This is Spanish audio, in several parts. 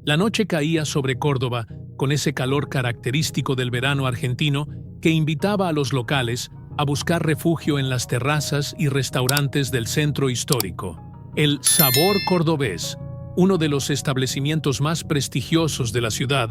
La noche caía sobre Córdoba con ese calor característico del verano argentino que invitaba a los locales a buscar refugio en las terrazas y restaurantes del centro histórico. El Sabor Cordobés, uno de los establecimientos más prestigiosos de la ciudad,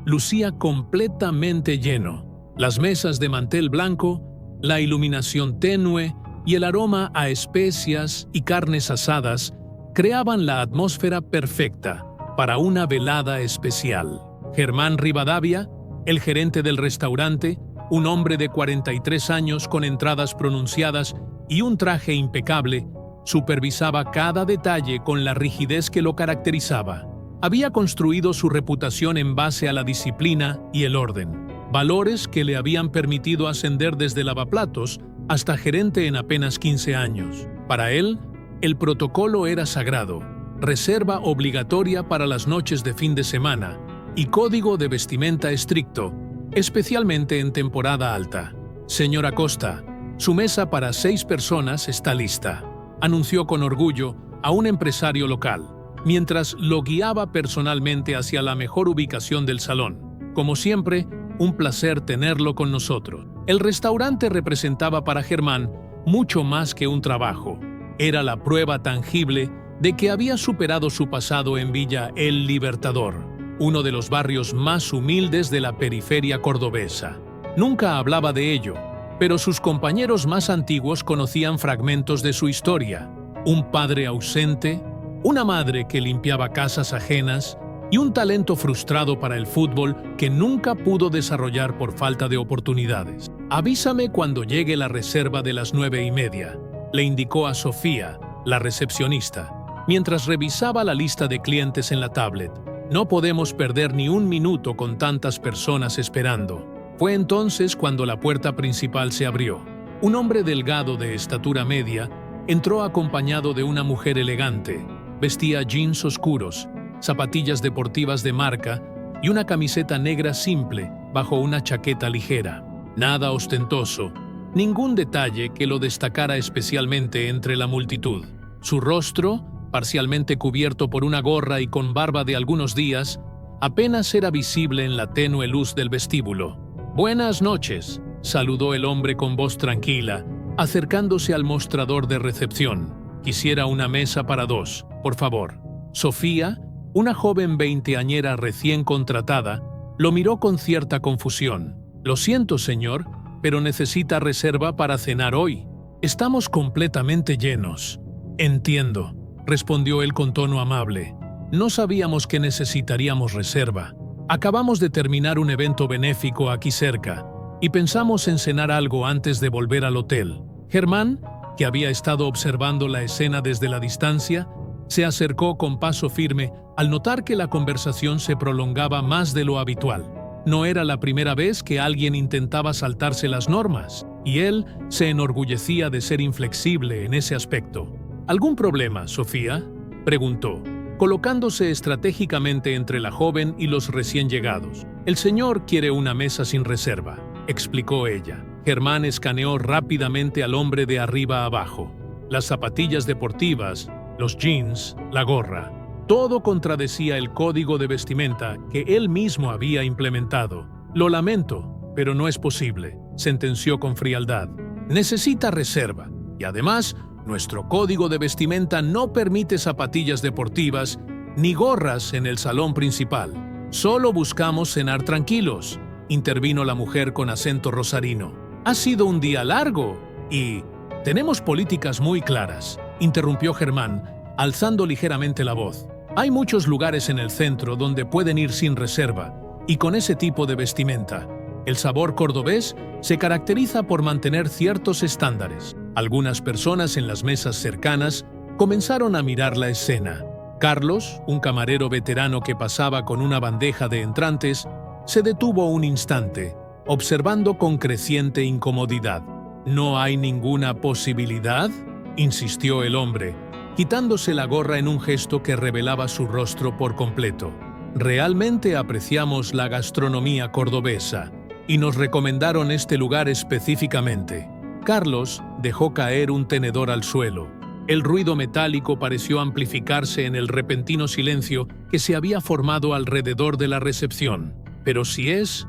lucía completamente lleno. Las mesas de mantel blanco, la iluminación tenue y el aroma a especias y carnes asadas creaban la atmósfera perfecta para una velada especial. Germán Rivadavia, el gerente del restaurante, un hombre de 43 años con entradas pronunciadas y un traje impecable, supervisaba cada detalle con la rigidez que lo caracterizaba. Había construido su reputación en base a la disciplina y el orden, valores que le habían permitido ascender desde lavaplatos hasta gerente en apenas 15 años. Para él, el protocolo era sagrado, reserva obligatoria para las noches de fin de semana y código de vestimenta estricto, especialmente en temporada alta. Señor Acosta, su mesa para 6 personas está lista, anunció con orgullo a un empresario local, mientras lo guiaba personalmente hacia la mejor ubicación del salón. Como siempre, un placer tenerlo con nosotros. El restaurante representaba para Germán mucho más que un trabajo. Era la prueba tangible de que había superado su pasado en Villa El Libertador, uno de los barrios más humildes de la periferia cordobesa. Nunca hablaba de ello, pero sus compañeros más antiguos conocían fragmentos de su historia: un padre ausente, una madre que limpiaba casas ajenas y un talento frustrado para el fútbol que nunca pudo desarrollar por falta de oportunidades. «Avísame cuando llegue la reserva de las 9:30», le indicó a Sofía, la recepcionista, mientras revisaba la lista de clientes en la tablet. «No podemos perder ni un minuto con tantas personas esperando». Fue entonces cuando la puerta principal se abrió. Un hombre delgado de estatura media entró acompañado de una mujer elegante. Vestía jeans oscuros, zapatillas deportivas de marca y una camiseta negra simple bajo una chaqueta ligera. Nada ostentoso, ningún detalle que lo destacara especialmente entre la multitud. Su rostro, parcialmente cubierto por una gorra y con barba de algunos días, apenas era visible en la tenue luz del vestíbulo. «Buenas noches», saludó el hombre con voz tranquila, acercándose al mostrador de recepción. «Quisiera una mesa para 2, por favor». Sofía, una joven veinteañera recién contratada, lo miró con cierta confusión. «Lo siento, señor, pero necesita reserva para cenar hoy. Estamos completamente llenos». «Entiendo», respondió él con tono amable. «No sabíamos que necesitaríamos reserva. Acabamos de terminar un evento benéfico aquí cerca y pensamos en cenar algo antes de volver al hotel». Germán, que había estado observando la escena desde la distancia, se acercó con paso firme al notar que la conversación se prolongaba más de lo habitual. No era la primera vez que alguien intentaba saltarse las normas, y él se enorgullecía de ser inflexible en ese aspecto. «¿Algún problema, Sofía?», preguntó, colocándose estratégicamente entre la joven y los recién llegados. «El señor quiere una mesa sin reserva», explicó ella. Germán escaneó rápidamente al hombre de arriba a abajo. Las zapatillas deportivas, los jeans, la gorra. Todo contradecía el código de vestimenta que él mismo había implementado. «Lo lamento, pero no es posible», sentenció con frialdad. «Necesita reserva, y además, nuestro código de vestimenta no permite zapatillas deportivas ni gorras en el salón principal. Solo buscamos cenar tranquilos», intervino la mujer con acento rosarino. «Ha sido un día largo y tenemos políticas muy claras», interrumpió Germán, alzando ligeramente la voz. «Hay muchos lugares en el centro donde pueden ir sin reserva y con ese tipo de vestimenta. El Sabor Cordobés se caracteriza por mantener ciertos estándares». Algunas personas en las mesas cercanas comenzaron a mirar la escena. Carlos, un camarero veterano que pasaba con una bandeja de entrantes, se detuvo un instante, observando con creciente incomodidad. «¿No hay ninguna posibilidad?», insistió el hombre, quitándose la gorra en un gesto que revelaba su rostro por completo. «Realmente apreciamos la gastronomía cordobesa y nos recomendaron este lugar específicamente». Carlos dejó caer un tenedor al suelo. El ruido metálico pareció amplificarse en el repentino silencio que se había formado alrededor de la recepción. «Pero si es»,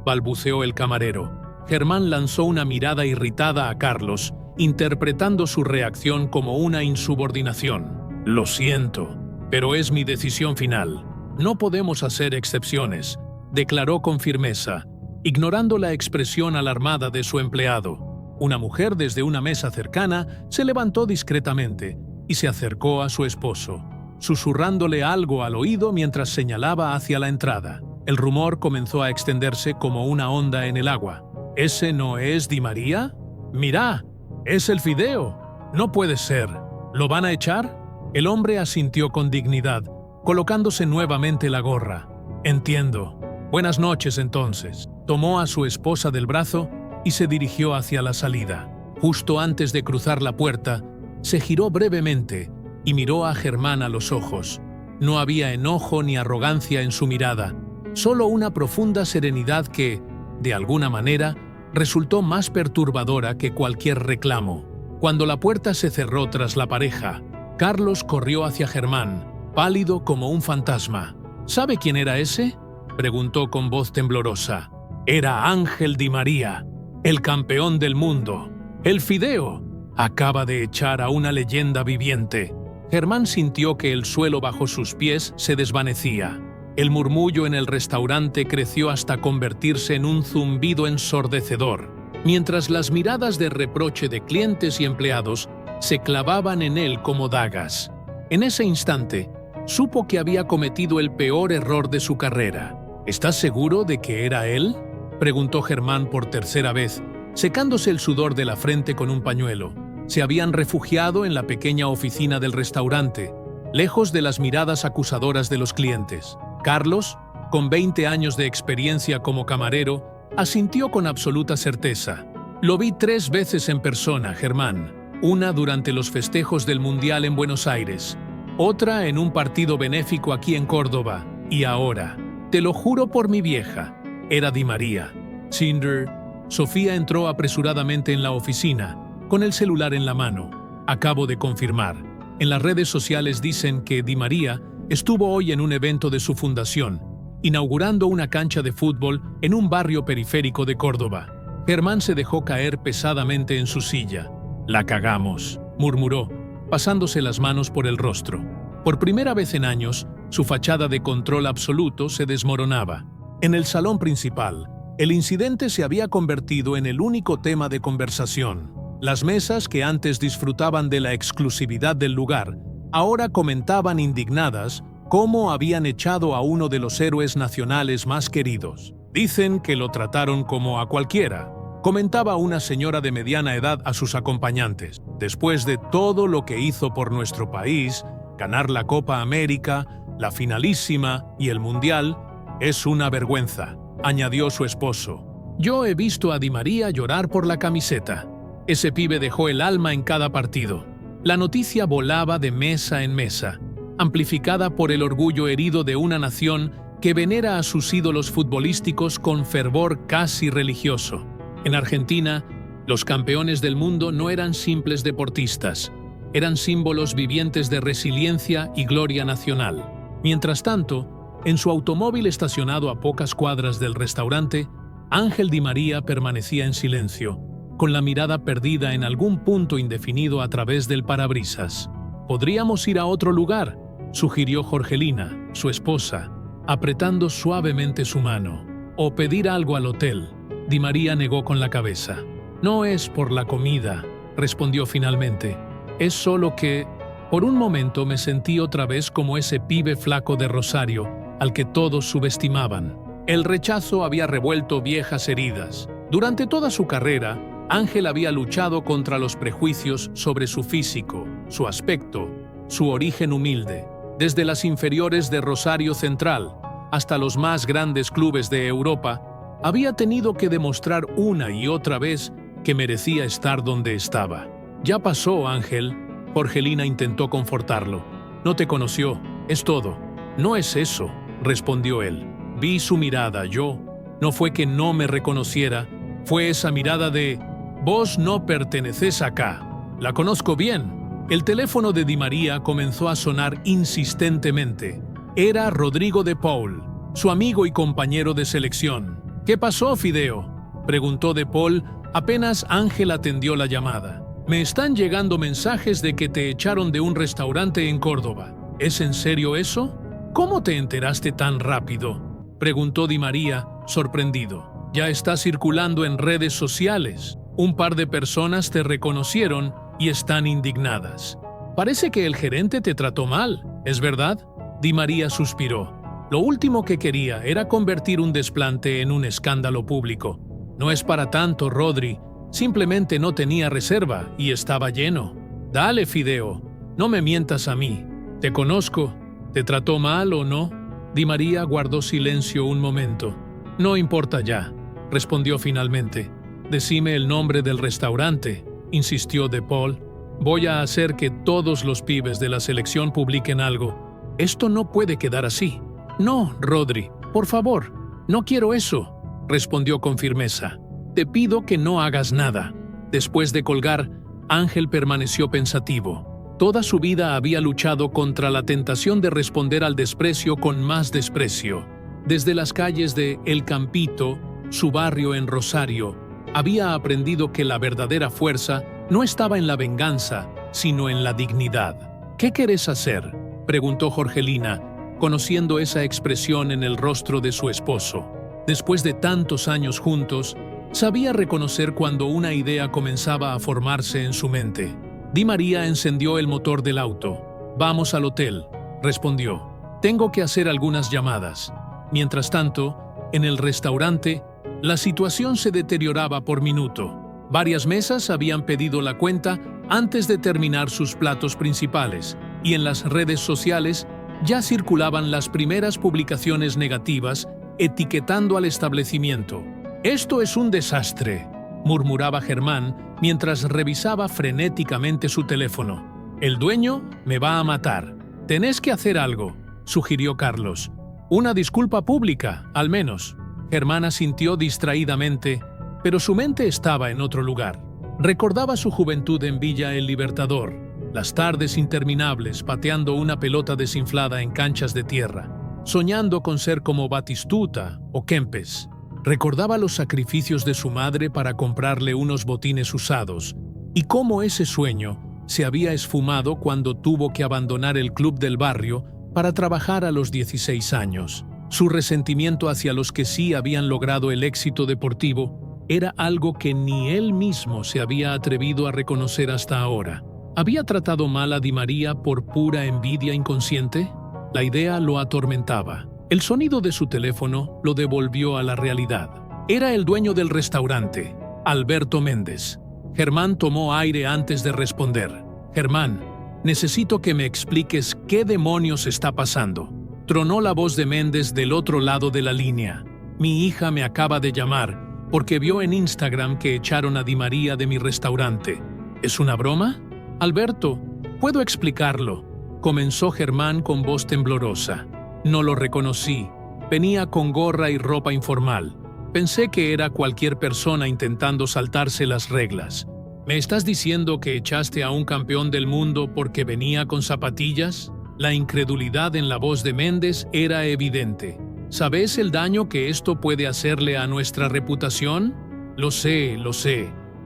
balbuceó el camarero. Germán lanzó una mirada irritada a Carlos, interpretando su reacción como una insubordinación. «Lo siento, pero es mi decisión final. No podemos hacer excepciones», declaró con firmeza, ignorando la expresión alarmada de su empleado. Una mujer desde una mesa cercana se levantó discretamente y se acercó a su esposo, susurrándole algo al oído mientras señalaba hacia la entrada. El rumor comenzó a extenderse como una onda en el agua. «¿Ese no es Di María? Mirá, es el fideo. No puede ser. ¿Lo van a echar?» El hombre asintió con dignidad, colocándose nuevamente la gorra. «Entiendo. Buenas noches, entonces». Tomó a su esposa del brazo y se dirigió hacia la salida. Justo antes de cruzar la puerta, se giró brevemente y miró a Germán a los ojos. No había enojo ni arrogancia en su mirada, solo una profunda serenidad que, de alguna manera, resultó más perturbadora que cualquier reclamo. Cuando la puerta se cerró tras la pareja, Carlos corrió hacia Germán, pálido como un fantasma. «¿Sabe quién era ese?», preguntó con voz temblorosa. «Era Ángel Di María, el campeón del mundo. El fideo acaba de echar a una leyenda viviente». Germán sintió que el suelo bajo sus pies se desvanecía. El murmullo en el restaurante creció hasta convertirse en un zumbido ensordecedor, mientras las miradas de reproche de clientes y empleados se clavaban en él como dagas. En ese instante, supo que había cometido el peor error de su carrera. «¿Estás seguro de que era él?», preguntó Germán por tercera vez, secándose el sudor de la frente con un pañuelo. Se habían refugiado en la pequeña oficina del restaurante, lejos de las miradas acusadoras de los clientes. Carlos, con 20 años de experiencia como camarero, asintió con absoluta certeza. «Lo vi 3 veces en persona, Germán. Una durante los festejos del Mundial en Buenos Aires, otra en un partido benéfico aquí en Córdoba, y ahora, te lo juro por mi vieja, era Di María». «Cinder». Sofía entró apresuradamente en la oficina, con el celular en la mano. «Acabo de confirmar. En las redes sociales dicen que Di María estuvo hoy en un evento de su fundación, inaugurando una cancha de fútbol en un barrio periférico de Córdoba». Germán se dejó caer pesadamente en su silla. «La cagamos», murmuró, pasándose las manos por el rostro. Por primera vez en años, su fachada de control absoluto se desmoronaba. En el salón principal, el incidente se había convertido en el único tema de conversación. Las mesas que antes disfrutaban de la exclusividad del lugar, ahora comentaban indignadas cómo habían echado a uno de los héroes nacionales más queridos. «Dicen que lo trataron como a cualquiera», comentaba una señora de mediana edad a sus acompañantes. «Después de todo lo que hizo por nuestro país, ganar la Copa América, la finalísima y el Mundial, es una vergüenza», añadió su esposo. «Yo he visto a Di María llorar por la camiseta. Ese pibe dejó el alma en cada partido». La noticia volaba de mesa en mesa, amplificada por el orgullo herido de una nación que venera a sus ídolos futbolísticos con fervor casi religioso. En Argentina, los campeones del mundo no eran simples deportistas, eran símbolos vivientes de resiliencia y gloria nacional. Mientras tanto, en su automóvil estacionado a pocas cuadras del restaurante, Ángel Di María permanecía en silencio, con la mirada perdida en algún punto indefinido a través del parabrisas. «Podríamos ir a otro lugar», sugirió Jorgelina, su esposa, apretando suavemente su mano. «O pedir algo al hotel». Di María negó con la cabeza. «No es por la comida», respondió finalmente. «Es solo que, por un momento me sentí otra vez como ese pibe flaco de Rosario, al que todos subestimaban». El rechazo había revuelto viejas heridas. Durante toda su carrera, Ángel había luchado contra los prejuicios sobre su físico, su aspecto, su origen humilde. Desde las inferiores de Rosario Central hasta los más grandes clubes de Europa, había tenido que demostrar una y otra vez que merecía estar donde estaba. «Ya pasó, Ángel», Jorgelina intentó confortarlo. «No te conoció, es todo». «No es eso», respondió él. «Vi su mirada, yo. No fue que no me reconociera, fue esa mirada de: vos no pertenecés acá. La conozco bien, El teléfono de Di María comenzó a sonar insistentemente. Era Rodrigo de Paul, su amigo y compañero de selección. «¿Qué pasó, Fideo?», preguntó de Paul apenas Ángel atendió la llamada. «Me están llegando mensajes de que te echaron de un restaurante en Córdoba. ¿Es en serio eso? ¿Cómo te enteraste tan rápido?», preguntó Di María, sorprendido. «Ya está circulando en redes sociales. Un par de personas te reconocieron y están indignadas. Parece que el gerente te trató mal, ¿es verdad?». Di María suspiró. Lo último que quería era convertir un desplante en un escándalo público. «No es para tanto, Rodri. Simplemente no tenía reserva y estaba lleno». «Dale, Fideo. No me mientas a mí. Te conozco. ¿Te trató mal o no?». Di María guardó silencio un momento. «No importa ya», respondió finalmente. «Decime el nombre del restaurante», insistió de Paul. «Voy a hacer que todos los pibes de la selección publiquen algo. Esto no puede quedar así». «No, Rodri, por favor, no quiero eso», respondió con firmeza. «Te pido que no hagas nada». Después de colgar, Ángel permaneció pensativo. Toda su vida había luchado contra la tentación de responder al desprecio con más desprecio. Desde las calles de El Campito, su barrio en Rosario, había aprendido que la verdadera fuerza no estaba en la venganza, sino en la dignidad. «¿Qué querés hacer?», preguntó Jorgelina, conociendo esa expresión en el rostro de su esposo. Después de tantos años juntos, sabía reconocer cuando una idea comenzaba a formarse en su mente. Di María encendió el motor del auto. «Vamos al hotel», respondió. «Tengo que hacer algunas llamadas». Mientras tanto, en el restaurante, la situación se deterioraba por minuto. Varias mesas habían pedido la cuenta antes de terminar sus platos principales, y en las redes sociales ya circulaban las primeras publicaciones negativas etiquetando al establecimiento. «Esto es un desastre», murmuraba Germán mientras revisaba frenéticamente su teléfono. «El dueño me va a matar. Tenés que hacer algo», sugirió Carlos. «Una disculpa pública, al menos». Germán asintió distraídamente, pero su mente estaba en otro lugar. Recordaba su juventud en Villa El Libertador, las tardes interminables pateando una pelota desinflada en canchas de tierra, soñando con ser como Batistuta o Kempes. Recordaba los sacrificios de su madre para comprarle unos botines usados y cómo ese sueño se había esfumado cuando tuvo que abandonar el club del barrio para trabajar a los 16 años. Su resentimiento hacia los que sí habían logrado el éxito deportivo era algo que ni él mismo se había atrevido a reconocer hasta ahora. ¿Había tratado mal a Di María por pura envidia inconsciente? La idea lo atormentaba. El sonido de su teléfono lo devolvió a la realidad. Era el dueño del restaurante, Alberto Méndez. Germán tomó aire antes de responder. «Germán, necesito que me expliques qué demonios está pasando». Tronó la voz de Méndez del otro lado de la línea. «Mi hija me acaba de llamar porque vio en Instagram que echaron a Di María de mi restaurante. ¿Es una broma?». «Alberto, puedo explicarlo», comenzó Germán con voz temblorosa. «No lo reconocí. Venía con gorra y ropa informal. Pensé que era cualquier persona intentando saltarse las reglas. ¿Me estás diciendo que echaste a un campeón del mundo porque venía con zapatillas?». La incredulidad en la voz de Méndez era evidente. «¿Sabes el daño que esto puede hacerle a nuestra reputación?». Lo sé»,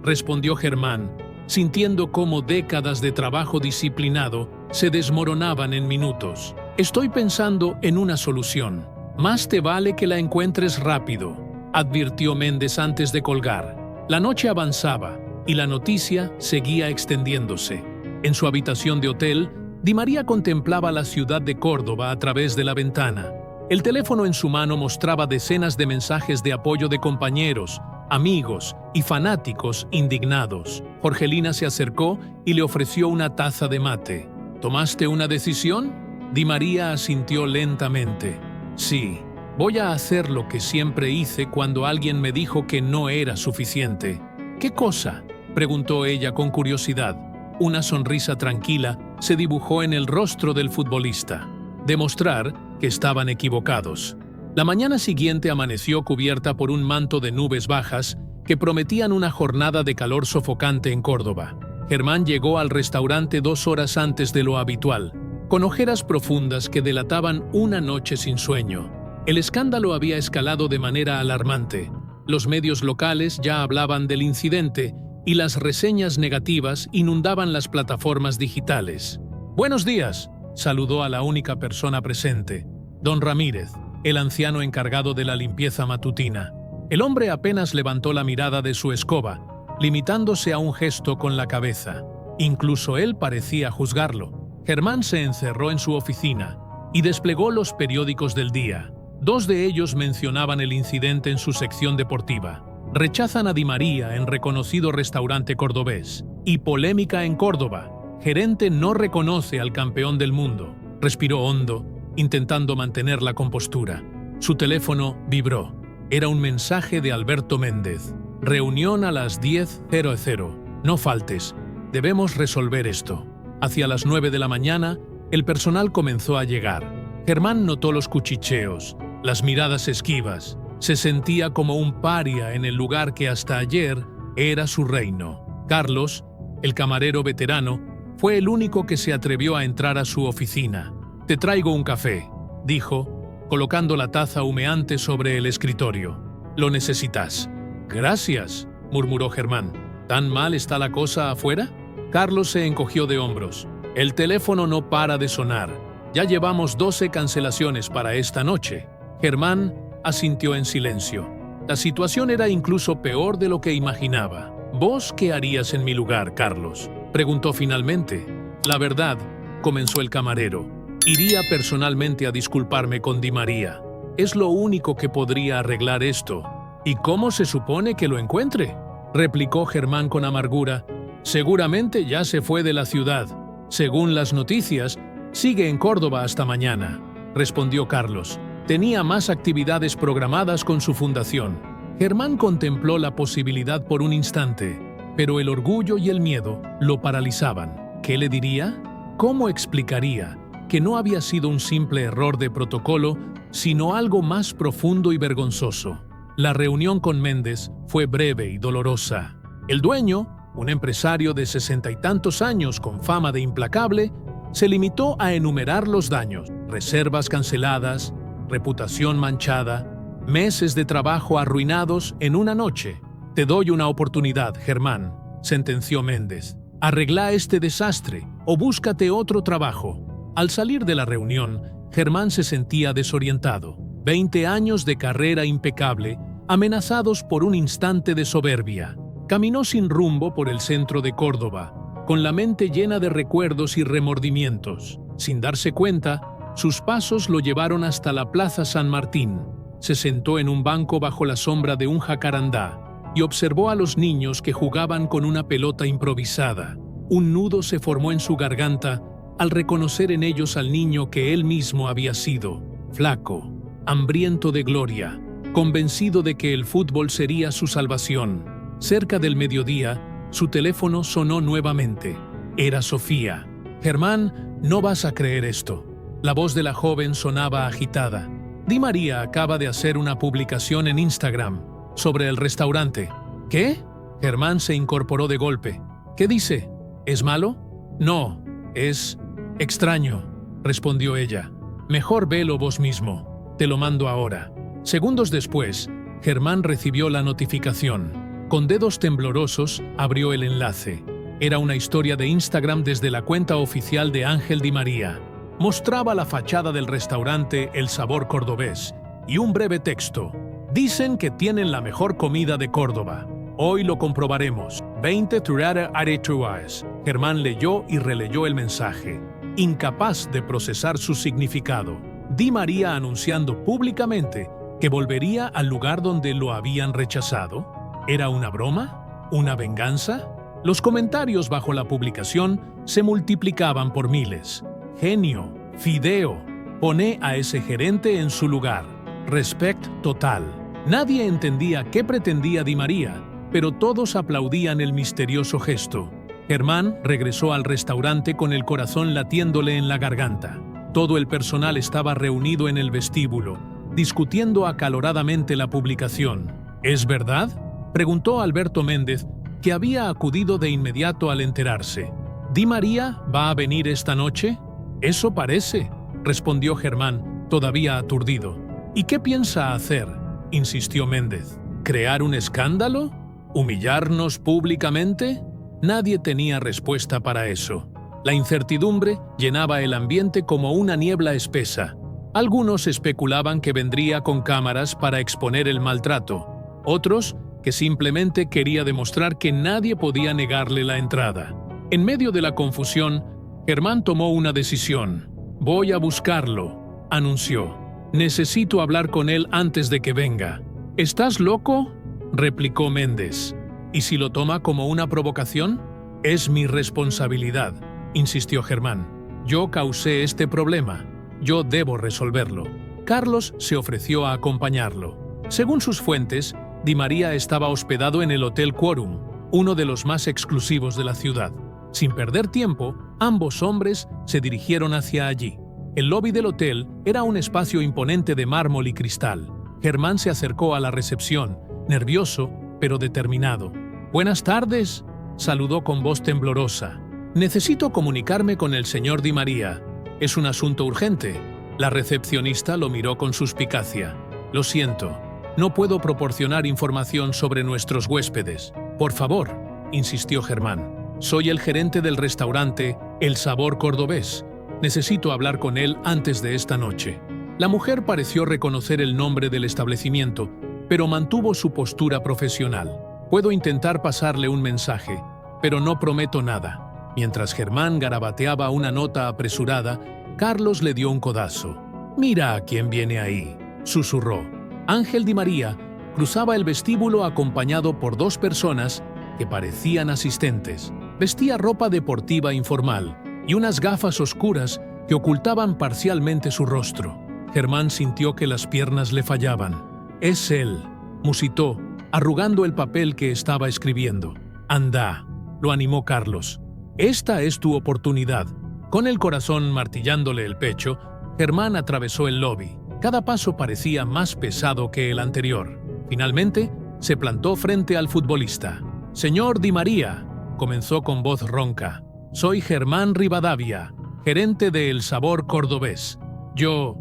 respondió Germán, sintiendo cómo décadas de trabajo disciplinado se desmoronaban en minutos. «Estoy pensando en una solución. Más te vale que la encuentres rápido», advirtió Méndez antes de colgar. La noche avanzaba y la noticia seguía extendiéndose. En su habitación de hotel, Di María contemplaba la ciudad de Córdoba a través de la ventana. El teléfono en su mano mostraba decenas de mensajes de apoyo de compañeros, amigos y fanáticos indignados. Jorgelina se acercó y le ofreció una taza de mate. «¿Tomaste una decisión?». Di María asintió lentamente. «Sí, voy a hacer lo que siempre hice cuando alguien me dijo que no era suficiente». «¿Qué cosa?», preguntó ella con curiosidad. Una sonrisa tranquila se dibujó en el rostro del futbolista. Demostrar que estaban equivocados. La mañana siguiente amaneció cubierta por un manto de nubes bajas que prometían una jornada de calor sofocante en Córdoba. Germán llegó al restaurante 2 horas antes de lo habitual, con ojeras profundas que delataban una noche sin sueño. El escándalo había escalado de manera alarmante. Los medios locales ya hablaban del incidente y las reseñas negativas inundaban las plataformas digitales. «Buenos días», saludó a la única persona presente, don Ramírez, el anciano encargado de la limpieza matutina. El hombre apenas levantó la mirada de su escoba, limitándose a un gesto con la cabeza. Incluso él parecía juzgarlo. Germán se encerró en su oficina y desplegó los periódicos del día. 2 de ellos mencionaban el incidente en su sección deportiva. Rechazan a Di María en reconocido restaurante cordobés. Y polémica en Córdoba. Gerente no reconoce al campeón del mundo. Respiró hondo, intentando mantener la compostura. Su teléfono vibró. Era un mensaje de Alberto Méndez. Reunión a las 10:00. No faltes. Debemos resolver esto. Hacia las 9 de la mañana, el personal comenzó a llegar. Germán notó los cuchicheos, las miradas esquivas. Se sentía como un paria en el lugar que hasta ayer era su reino. Carlos, el camarero veterano, fue el único que se atrevió a entrar a su oficina. «Te traigo un café», dijo, colocando la taza humeante sobre el escritorio. «¿Lo necesitas?» «Gracias», murmuró Germán. «¿Tan mal está la cosa afuera?» Carlos se encogió de hombros. «El teléfono no para de sonar. Ya llevamos 12 cancelaciones para esta noche». Germán asintió en silencio. La situación era incluso peor de lo que imaginaba. «¿Vos qué harías en mi lugar, Carlos?», preguntó finalmente. «La verdad», comenzó el camarero, «iría personalmente a disculparme con Di María. Es lo único que podría arreglar esto». «¿Y cómo se supone que lo encuentre?», replicó Germán con amargura. «Seguramente ya se fue de la ciudad. Según las noticias, sigue en Córdoba hasta mañana», respondió Carlos. Tenía más actividades programadas con su fundación. Germán contempló la posibilidad por un instante, pero el orgullo y el miedo lo paralizaban. ¿Qué le diría? ¿Cómo explicaría que no había sido un simple error de protocolo, sino algo más profundo y vergonzoso? La reunión con Méndez fue breve y dolorosa. El dueño, un empresario de 60 y tantos años con fama de implacable, se limitó a enumerar los daños: reservas canceladas, reputación manchada, meses de trabajo arruinados en una noche. «Te doy una oportunidad, Germán», sentenció Méndez. «Arregla este desastre o búscate otro trabajo». Al salir de la reunión, Germán se sentía desorientado. 20 años de carrera impecable, amenazados por un instante de soberbia. Caminó sin rumbo por el centro de Córdoba, con la mente llena de recuerdos y remordimientos. Sin darse cuenta, sus pasos lo llevaron hasta la Plaza San Martín. Se sentó en un banco bajo la sombra de un jacarandá y observó a los niños que jugaban con una pelota improvisada. Un nudo se formó en su garganta al reconocer en ellos al niño que él mismo había sido, flaco, hambriento de gloria, convencido de que el fútbol sería su salvación. Cerca del mediodía, su teléfono sonó nuevamente. Era Sofía. «Germán, no vas a creer esto». La voz de la joven sonaba agitada. «Di María acaba de hacer una publicación en Instagram sobre el restaurante». «¿Qué?». Germán se incorporó de golpe. «¿Qué dice? ¿Es malo?». «No, es extraño», respondió ella. «Mejor velo vos mismo. Te lo mando ahora». Segundos después, Germán recibió la notificación. Con dedos temblorosos, abrió el enlace. Era una historia de Instagram desde la cuenta oficial de Ángel Di María. Mostraba la fachada del restaurante El Sabor Cordobés y un breve texto. «Dicen que tienen la mejor comida de Córdoba. Hoy lo comprobaremos. 20 turara aretuas». Germán leyó y releyó el mensaje, incapaz de procesar su significado. Di María anunciando públicamente que volvería al lugar donde lo habían rechazado. ¿Era una broma? ¿Una venganza? Los comentarios bajo la publicación se multiplicaban por miles. «Genio, fideo, pone a ese gerente en su lugar. Respect total». Nadie entendía qué pretendía Di María, pero todos aplaudían el misterioso gesto. Germán regresó al restaurante con el corazón latiéndole en la garganta. Todo el personal estaba reunido en el vestíbulo, discutiendo acaloradamente la publicación. «¿Es verdad?», preguntó Alberto Méndez, que había acudido de inmediato al enterarse. ¿Di María va a venir esta noche? Eso parece, respondió Germán, todavía aturdido. ¿Y qué piensa hacer?, insistió Méndez. ¿Crear un escándalo? ¿Humillarnos públicamente? Nadie tenía respuesta para eso. La incertidumbre llenaba el ambiente como una niebla espesa. Algunos especulaban que vendría con cámaras para exponer el maltrato. Otros, que simplemente quería demostrar que nadie podía negarle la entrada. En medio de la confusión, Germán tomó una decisión. «Voy a buscarlo», anunció. «Necesito hablar con él antes de que venga». «¿Estás loco?», replicó Méndez. «¿Y si lo toma como una provocación?». «Es mi responsabilidad», insistió Germán. «Yo causé este problema. Yo debo resolverlo». Carlos se ofreció a acompañarlo. Según sus fuentes, Di María estaba hospedado en el Hotel Quorum, uno de los más exclusivos de la ciudad. Sin perder tiempo, ambos hombres se dirigieron hacia allí. El lobby del hotel era un espacio imponente de mármol y cristal. Germán se acercó a la recepción, nervioso, pero determinado. «Buenas tardes», saludó con voz temblorosa. «Necesito comunicarme con el señor Di María. Es un asunto urgente». La recepcionista lo miró con suspicacia. «Lo siento, no puedo proporcionar información sobre nuestros huéspedes». «Por favor», insistió Germán. «Soy el gerente del restaurante El Sabor Cordobés. Necesito hablar con él antes de esta noche». La mujer pareció reconocer el nombre del establecimiento, pero mantuvo su postura profesional. «Puedo intentar pasarle un mensaje, pero no prometo nada». Mientras Germán garabateaba una nota apresurada, Carlos le dio un codazo. «Mira a quién viene ahí», susurró. Ángel Di María cruzaba el vestíbulo acompañado por dos personas que parecían asistentes. Vestía ropa deportiva informal y unas gafas oscuras que ocultaban parcialmente su rostro. Germán sintió que las piernas le fallaban. «Es él», musitó, arrugando el papel que estaba escribiendo. «Anda», lo animó Carlos. «Esta es tu oportunidad». Con el corazón martillándole el pecho, Germán atravesó el lobby. Cada paso parecía más pesado que el anterior. Finalmente, se plantó frente al futbolista. «Señor Di María», comenzó con voz ronca, «soy Germán Rivadavia, gerente de El Sabor Cordobés. Yo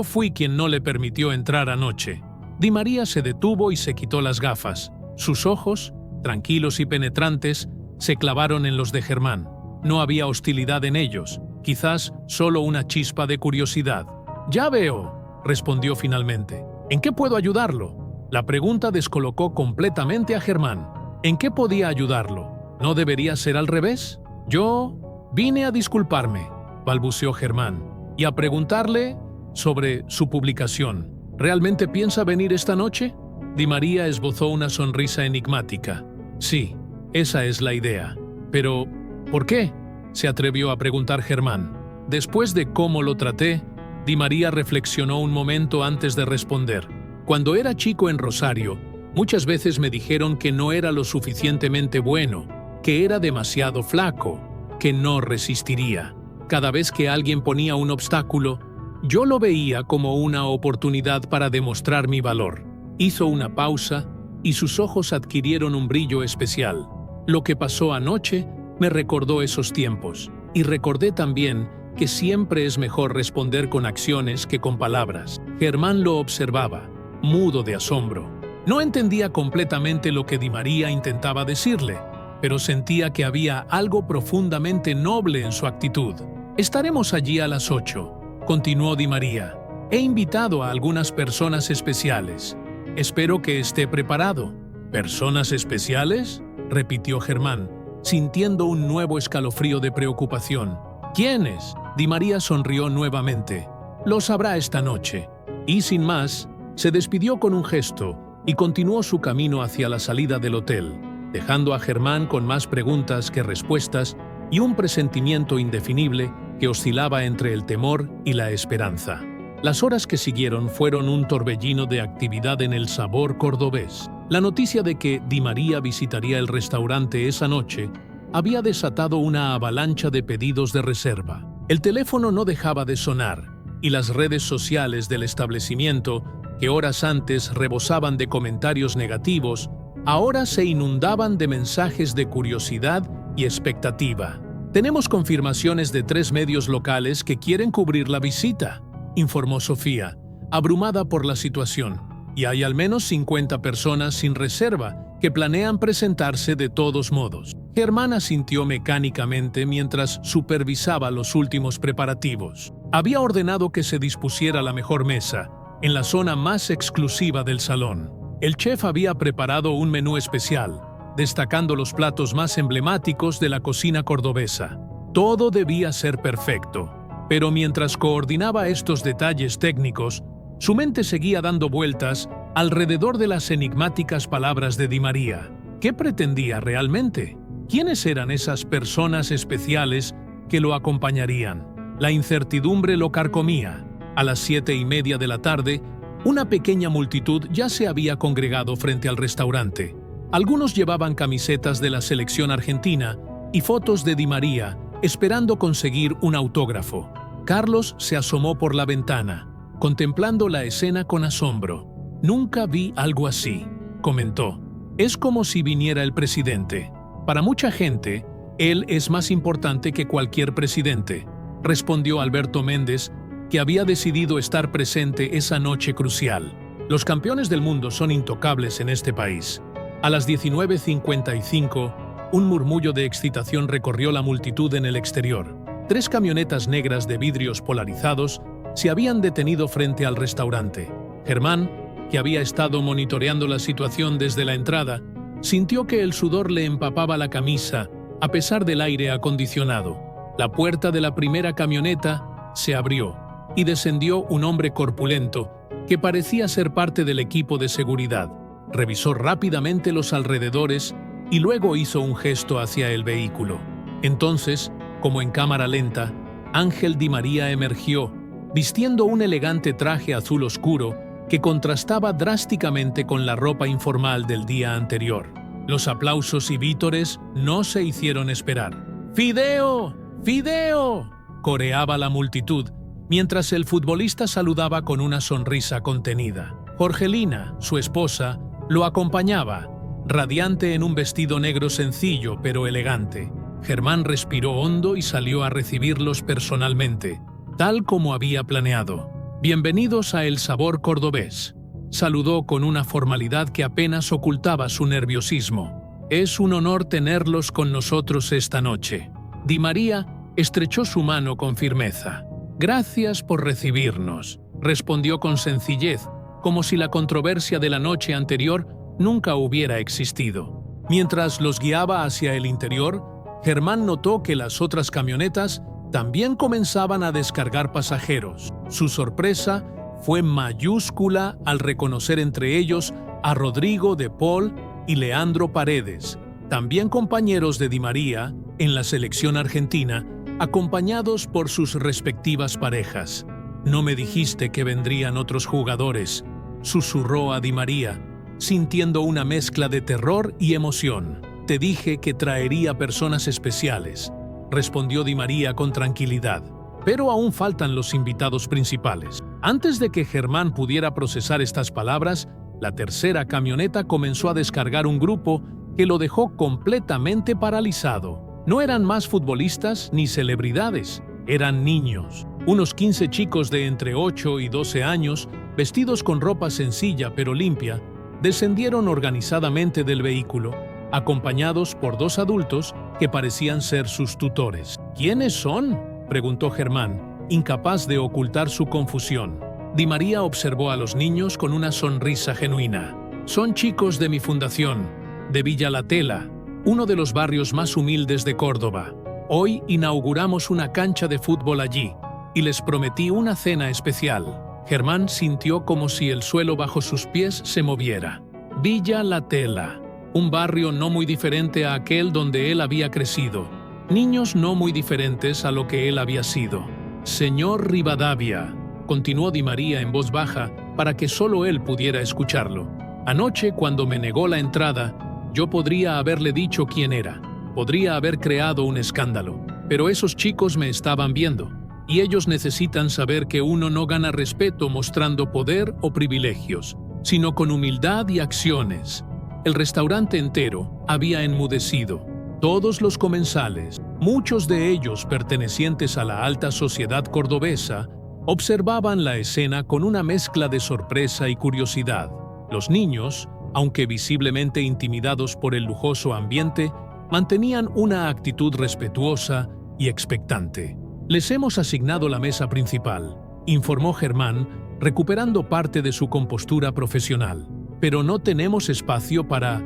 fui quien no le permitió entrar anoche». Di María se detuvo y se quitó las gafas. Sus ojos, tranquilos y penetrantes, se clavaron en los de Germán. No había hostilidad en ellos, quizás solo una chispa de curiosidad. «Ya veo», respondió finalmente. «¿En qué puedo ayudarlo?». La pregunta descolocó completamente a Germán. ¿En qué podía ayudarlo? ¿No debería ser al revés? «Yo vine a disculparme», balbuceó Germán, «y a preguntarle sobre su publicación. ¿Realmente piensa venir esta noche?». Di María esbozó una sonrisa enigmática. «Sí, esa es la idea. Pero, ¿por qué?», se atrevió a preguntar Germán. Después de cómo lo traté, Di María reflexionó un momento antes de responder. «Cuando era chico en Rosario, muchas veces me dijeron que no era lo suficientemente bueno, que era demasiado flaco, que no resistiría. Cada vez que alguien ponía un obstáculo, yo lo veía como una oportunidad para demostrar mi valor». Hizo una pausa y sus ojos adquirieron un brillo especial. «Lo que pasó anoche me recordó esos tiempos, y recordé también que siempre es mejor responder con acciones que con palabras». Germán lo observaba, mudo de asombro. No entendía completamente lo que Di María intentaba decirle, pero sentía que había algo profundamente noble en su actitud. «Estaremos allí a las 8», continuó Di María. «He invitado a algunas personas especiales. Espero que esté preparado». «¿Personas especiales?», repitió Germán, sintiendo un nuevo escalofrío de preocupación. «¿Quiénes?». Di María sonrió nuevamente. «Lo sabrá esta noche». Y sin más, se despidió con un gesto y continuó su camino hacia la salida del hotel, dejando a Germán con más preguntas que respuestas y un presentimiento indefinible que oscilaba entre el temor y la esperanza. Las horas que siguieron fueron un torbellino de actividad en El Sabor Cordobés. La noticia de que Di María visitaría el restaurante esa noche había desatado una avalancha de pedidos de reserva. El teléfono no dejaba de sonar, y las redes sociales del establecimiento, que horas antes rebosaban de comentarios negativos, ahora se inundaban de mensajes de curiosidad y expectativa. «Tenemos confirmaciones de 3 medios locales que quieren cubrir la visita», informó Sofía, abrumada por la situación. «Y hay al menos 50 personas sin reserva que planean presentarse de todos modos». Germán asintió mecánicamente mientras supervisaba los últimos preparativos. Había ordenado que se dispusiera la mejor mesa, en la zona más exclusiva del salón. El chef había preparado un menú especial, destacando los platos más emblemáticos de la cocina cordobesa. Todo debía ser perfecto, pero mientras coordinaba estos detalles técnicos, su mente seguía dando vueltas alrededor de las enigmáticas palabras de Di María. ¿Qué pretendía realmente? ¿Quiénes eran esas personas especiales que lo acompañarían? La incertidumbre lo carcomía. A las 7:30 de la tarde, una pequeña multitud ya se había congregado frente al restaurante. Algunos llevaban camisetas de la selección argentina y fotos de Di María, esperando conseguir un autógrafo. Carlos se asomó por la ventana, contemplando la escena con asombro. «Nunca vi algo así», comentó. «Es como si viniera el presidente. Para mucha gente, él es más importante que cualquier presidente», respondió Alberto Méndez, que había decidido estar presente esa noche crucial. «Los campeones del mundo son intocables en este país». A las 19:55, un murmullo de excitación recorrió la multitud en el exterior. 3 camionetas negras de vidrios polarizados se habían detenido frente al restaurante. Germán, que había estado monitoreando la situación desde la entrada, sintió que el sudor le empapaba la camisa, a pesar del aire acondicionado. La puerta de la primera camioneta se abrió y descendió un hombre corpulento que parecía ser parte del equipo de seguridad. Revisó rápidamente los alrededores y luego hizo un gesto hacia el vehículo. Entonces, como en cámara lenta, Ángel Di María emergió, vistiendo un elegante traje azul oscuro que contrastaba drásticamente con la ropa informal del día anterior. Los aplausos y vítores no se hicieron esperar. «¡Fideo! ¡Fideo!», coreaba la multitud, mientras el futbolista saludaba con una sonrisa contenida. Jorgelina, su esposa, lo acompañaba, radiante en un vestido negro sencillo pero elegante. Germán respiró hondo y salió a recibirlos personalmente, tal como había planeado. «Bienvenidos a El Sabor Cordobés», saludó con una formalidad que apenas ocultaba su nerviosismo. «Es un honor tenerlos con nosotros esta noche». Di María estrechó su mano con firmeza. «Gracias por recibirnos», respondió con sencillez, como si la controversia de la noche anterior nunca hubiera existido. Mientras los guiaba hacia el interior, Germán notó que las otras camionetas también comenzaban a descargar pasajeros. Su sorpresa fue mayúscula al reconocer entre ellos a Rodrigo de Paul y Leandro Paredes, también compañeros de Di María en la selección argentina, acompañados por sus respectivas parejas. «No me dijiste que vendrían otros jugadores», susurró a Di María, sintiendo una mezcla de terror y emoción. «Te dije que traería personas especiales», respondió Di María con tranquilidad. «Pero aún faltan los invitados principales». Antes de que Germán pudiera procesar estas palabras, la tercera camioneta comenzó a descargar un grupo que lo dejó completamente paralizado. No eran más futbolistas ni celebridades, eran niños. Unos 15 chicos de entre 8 y 12 años, vestidos con ropa sencilla pero limpia, descendieron organizadamente del vehículo, acompañados por 2 adultos que parecían ser sus tutores. «¿Quiénes son?», preguntó Germán, incapaz de ocultar su confusión. Di María observó a los niños con una sonrisa genuina. «Son chicos de mi fundación, de Villa La Tela, uno de los barrios más humildes de Córdoba. Hoy inauguramos una cancha de fútbol allí y les prometí una cena especial». Germán sintió como si el suelo bajo sus pies se moviera. Villa La Tela, un barrio no muy diferente a aquel donde él había crecido. Niños no muy diferentes a lo que él había sido. «Señor Rivadavia», continuó Di María en voz baja para que solo él pudiera escucharlo. «Anoche, cuando me negó la entrada, yo podría haberle dicho quién era. Podría haber creado un escándalo. Pero esos chicos me estaban viendo. Y ellos necesitan saber que uno no gana respeto mostrando poder o privilegios, sino con humildad y acciones. El restaurante entero había enmudecido. Todos los comensales, muchos de ellos pertenecientes a la alta sociedad cordobesa, observaban la escena con una mezcla de sorpresa y curiosidad. Los niños, aunque visiblemente intimidados por el lujoso ambiente, mantenían una actitud respetuosa y expectante. «Les hemos asignado la mesa principal», informó Germán, recuperando parte de su compostura profesional. «Pero no tenemos espacio para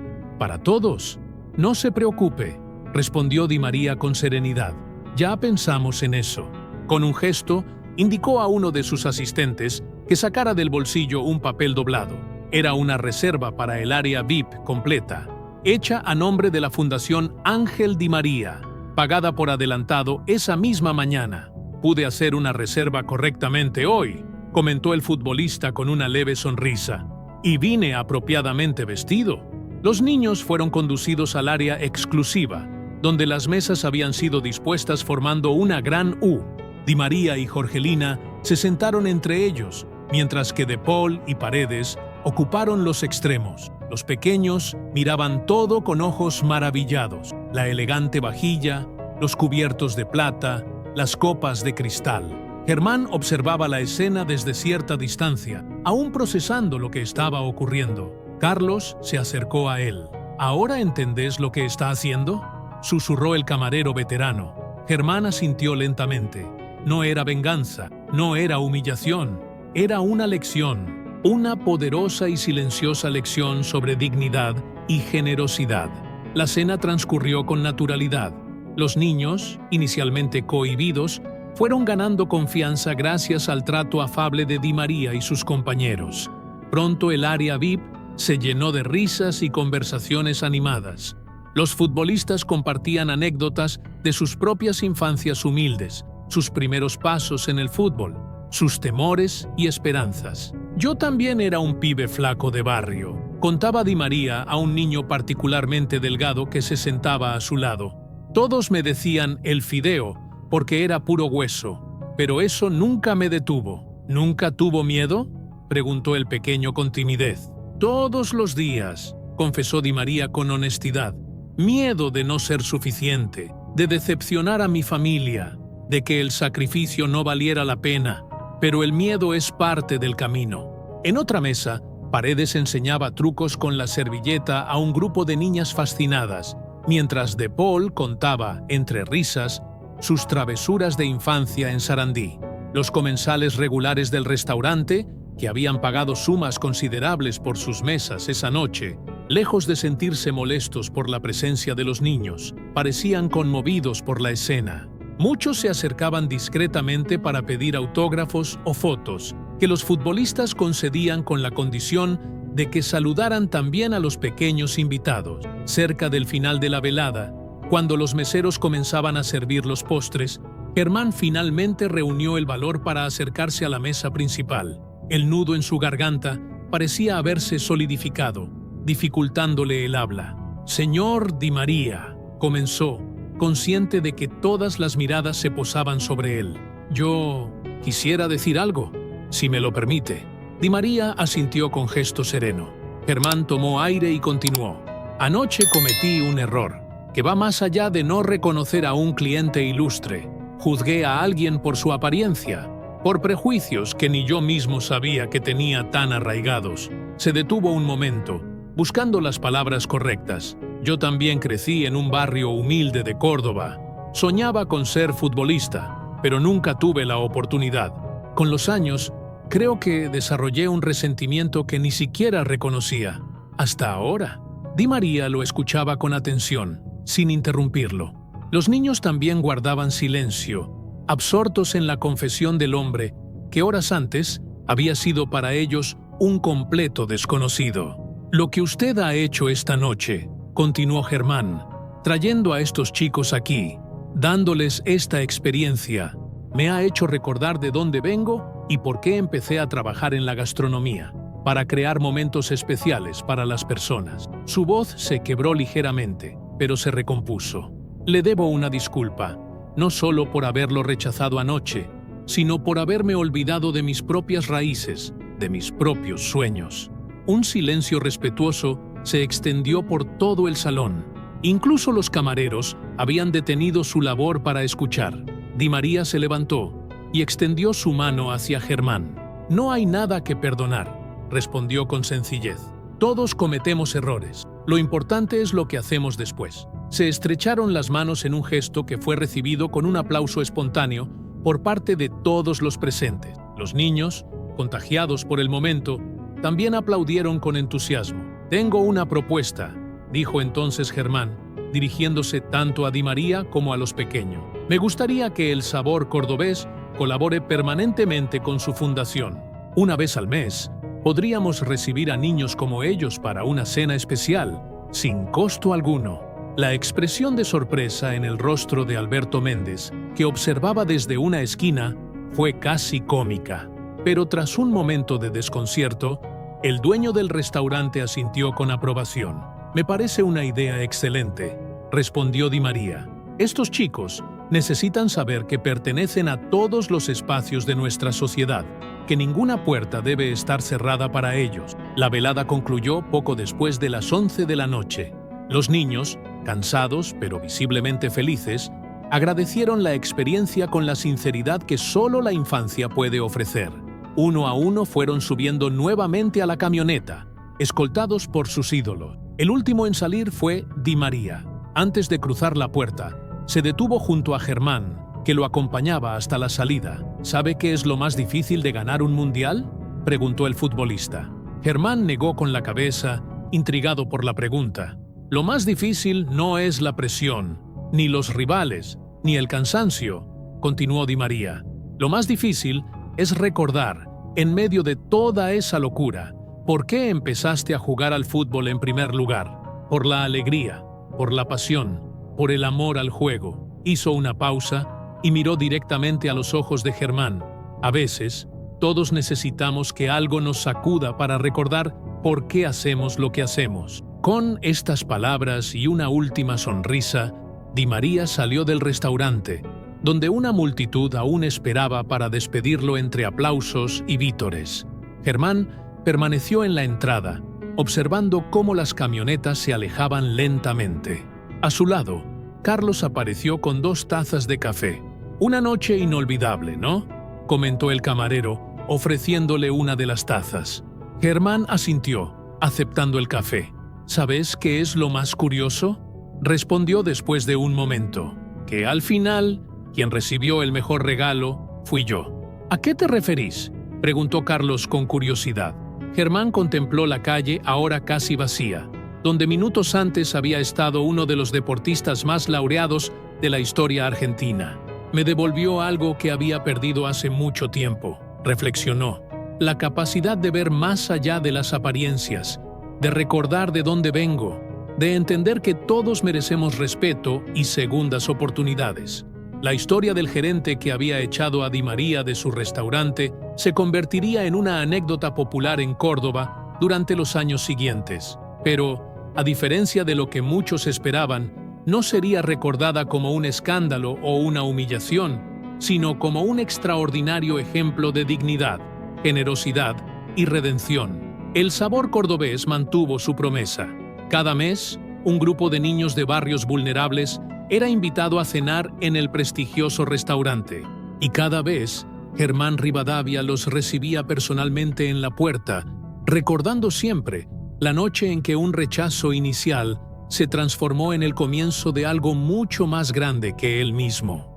todos». «No se preocupe», respondió Di María con serenidad. «Ya pensamos en eso». Con un gesto, indicó a uno de sus asistentes que sacara del bolsillo un papel doblado. Era una reserva para el área VIP completa, hecha a nombre de la Fundación Ángel Di María, pagada por adelantado esa misma mañana. «Pude hacer una reserva correctamente hoy», comentó el futbolista con una leve sonrisa. «Y vine apropiadamente vestido». Los niños fueron conducidos al área exclusiva, donde las mesas habían sido dispuestas formando una gran U. Di María y Jorgelina se sentaron entre ellos, mientras que De Paul y Paredes ocuparon los extremos. Los pequeños miraban todo con ojos maravillados: la elegante vajilla, los cubiertos de plata, las copas de cristal. Germán observaba la escena desde cierta distancia, aún procesando lo que estaba ocurriendo. Carlos se acercó a él. «¿Ahora entendés lo que está haciendo?», susurró el camarero veterano. Germán asintió lentamente. No era venganza, no era humillación, era una lección, una poderosa y silenciosa lección sobre dignidad y generosidad. La cena transcurrió con naturalidad. Los niños, inicialmente cohibidos, fueron ganando confianza gracias al trato afable de Di María y sus compañeros. Pronto el área VIP se llenó de risas y conversaciones animadas. Los futbolistas compartían anécdotas de sus propias infancias humildes, sus primeros pasos en el fútbol, sus temores y esperanzas. «Yo también era un pibe flaco de barrio», contaba Di María a un niño particularmente delgado que se sentaba a su lado. «Todos me decían el fideo, porque era puro hueso, pero eso nunca me detuvo». «¿Nunca tuvo miedo?», preguntó el pequeño con timidez. «Todos los días», confesó Di María con honestidad. «Miedo de no ser suficiente, de decepcionar a mi familia, de que el sacrificio no valiera la pena, pero el miedo es parte del camino». En otra mesa, Paredes enseñaba trucos con la servilleta a un grupo de niñas fascinadas, mientras De Paul contaba, entre risas, sus travesuras de infancia en Sarandí. Los comensales regulares del restaurante, que habían pagado sumas considerables por sus mesas esa noche, lejos de sentirse molestos por la presencia de los niños, parecían conmovidos por la escena. Muchos se acercaban discretamente para pedir autógrafos o fotos, que los futbolistas concedían con la condición de que saludaran también a los pequeños invitados. Cerca del final de la velada, cuando los meseros comenzaban a servir los postres, Germán finalmente reunió el valor para acercarse a la mesa principal. El nudo en su garganta parecía haberse solidificado, dificultándole el habla. «Señor Di María», comenzó, consciente de que todas las miradas se posaban sobre él. «Yo quisiera decir algo, si me lo permite». Di María asintió con gesto sereno. Germán tomó aire y continuó. «Anoche cometí un error, que va más allá de no reconocer a un cliente ilustre. Juzgué a alguien por su apariencia, por prejuicios que ni yo mismo sabía que tenía tan arraigados». Se detuvo un momento, buscando las palabras correctas. «Yo también crecí en un barrio humilde de Córdoba. Soñaba con ser futbolista, pero nunca tuve la oportunidad. Con los años, creo que desarrollé un resentimiento que ni siquiera reconocía. Hasta ahora». Di María lo escuchaba con atención, sin interrumpirlo. Los niños también guardaban silencio, absortos en la confesión del hombre, que horas antes había sido para ellos un completo desconocido. «Lo que usted ha hecho esta noche», continuó Germán, «trayendo a estos chicos aquí, dándoles esta experiencia, me ha hecho recordar de dónde vengo y por qué empecé a trabajar en la gastronomía, para crear momentos especiales para las personas». Su voz se quebró ligeramente, pero se recompuso. «Le debo una disculpa, no solo por haberlo rechazado anoche, sino por haberme olvidado de mis propias raíces, de mis propios sueños». Un silencio respetuoso se extendió por todo el salón. Incluso los camareros habían detenido su labor para escuchar. Di María se levantó y extendió su mano hacia Germán. «No hay nada que perdonar», respondió con sencillez. «Todos cometemos errores. Lo importante es lo que hacemos después». Se estrecharon las manos en un gesto que fue recibido con un aplauso espontáneo por parte de todos los presentes. Los niños, contagiados por el momento, también aplaudieron con entusiasmo. «Tengo una propuesta», dijo entonces Germán, dirigiéndose tanto a Di María como a los pequeños. «Me gustaría que el Sabor Cordobés colabore permanentemente con su fundación. Una vez al mes, podríamos recibir a niños como ellos para una cena especial, sin costo alguno». La expresión de sorpresa en el rostro de Alberto Méndez, que observaba desde una esquina, fue casi cómica. Pero tras un momento de desconcierto, el dueño del restaurante asintió con aprobación. «Me parece una idea excelente», respondió Di María. «Estos chicos necesitan saber que pertenecen a todos los espacios de nuestra sociedad, que ninguna puerta debe estar cerrada para ellos». La velada concluyó poco después de las 11 de la noche. Los niños, cansados pero visiblemente felices, agradecieron la experiencia con la sinceridad que solo la infancia puede ofrecer. Uno a uno fueron subiendo nuevamente a la camioneta, escoltados por sus ídolos. El último en salir fue Di María. Antes de cruzar la puerta, se detuvo junto a Germán, que lo acompañaba hasta la salida. «¿Sabe qué es lo más difícil de ganar un mundial?», preguntó el futbolista. Germán negó con la cabeza, intrigado por la pregunta. «Lo más difícil no es la presión, ni los rivales, ni el cansancio», continuó Di María. «Lo más difícil es recordar, en medio de toda esa locura, por qué empezaste a jugar al fútbol en primer lugar. Por la alegría, por la pasión, por el amor al juego». Hizo una pausa y miró directamente a los ojos de Germán. «A veces, todos necesitamos que algo nos sacuda para recordar por qué hacemos lo que hacemos». Con estas palabras y una última sonrisa, Di María salió del restaurante, donde una multitud aún esperaba para despedirlo entre aplausos y vítores. Germán permaneció en la entrada, observando cómo las camionetas se alejaban lentamente. A su lado, Carlos apareció con 2 tazas de café. «Una noche inolvidable, ¿no?», comentó el camarero, ofreciéndole una de las tazas. Germán asintió, aceptando el café. «¿Sabes qué es lo más curioso?», respondió después de un momento. «Que al final, quien recibió el mejor regalo fui yo». «¿A qué te referís?», preguntó Carlos con curiosidad. Germán contempló la calle, ahora casi vacía, donde minutos antes había estado uno de los deportistas más laureados de la historia argentina. «Me devolvió algo que había perdido hace mucho tiempo», reflexionó. «La capacidad de ver más allá de las apariencias, de recordar de dónde vengo, de entender que todos merecemos respeto y segundas oportunidades». La historia del gerente que había echado a Di María de su restaurante se convertiría en una anécdota popular en Córdoba durante los años siguientes. Pero, a diferencia de lo que muchos esperaban, no sería recordada como un escándalo o una humillación, sino como un extraordinario ejemplo de dignidad, generosidad y redención. El Sabor Cordobés mantuvo su promesa. Cada mes, un grupo de niños de barrios vulnerables era invitado a cenar en el prestigioso restaurante. Y cada vez, Germán Rivadavia los recibía personalmente en la puerta, recordando siempre la noche en que un rechazo inicial se transformó en el comienzo de algo mucho más grande que él mismo.